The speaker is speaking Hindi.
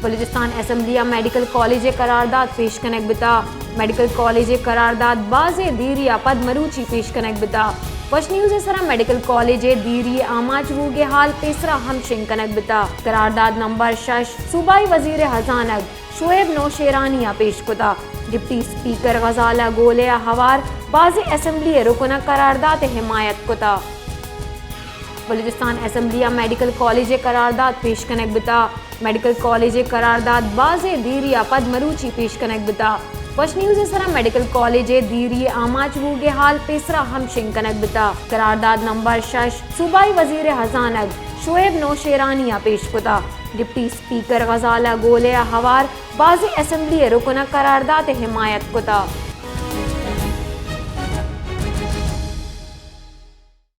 बलूचिस्तान असम्बलिया मेडिकल कॉलेज करारदाद पेश कनक बिता मेडिकल कॉलेज करारदाद बाजे दीरिया पद मरूची पेश कनक बिता वश न्यूज सरा मेडिकल कॉलेज दीरी आमाचवूगे हाल पेसरा हम कनक बिता करारदाद नंबर 6 सूबाई वजीर हजानग शुएब नौशेरानिया पेश कुता डिप्टी स्पीकर गजाला गोलिया हवार बाजे असम्बली रुकना करारदाद हिमायत कुता बलूचिस्तान असम्बलिया मेडिकल कॉलेज करारदाद पेश कनक बिता मेडिकल कॉलेज करारदाद बाजे दीरिया पद मरूची पेश कनक बिता वश न्यूज सरा मेडिकल कॉलेज दीरी आमाचवूगे हाल पेसरा हम कनक बिता करारदाद नंबर 6 सूबाई वजीर हजानग शुएब नौशेरानिया पेश कुता डिप्टी स्पीकर गजाला गोलिया हवार बाजे असम्बली रुकना करारदाद हिमायत कुता।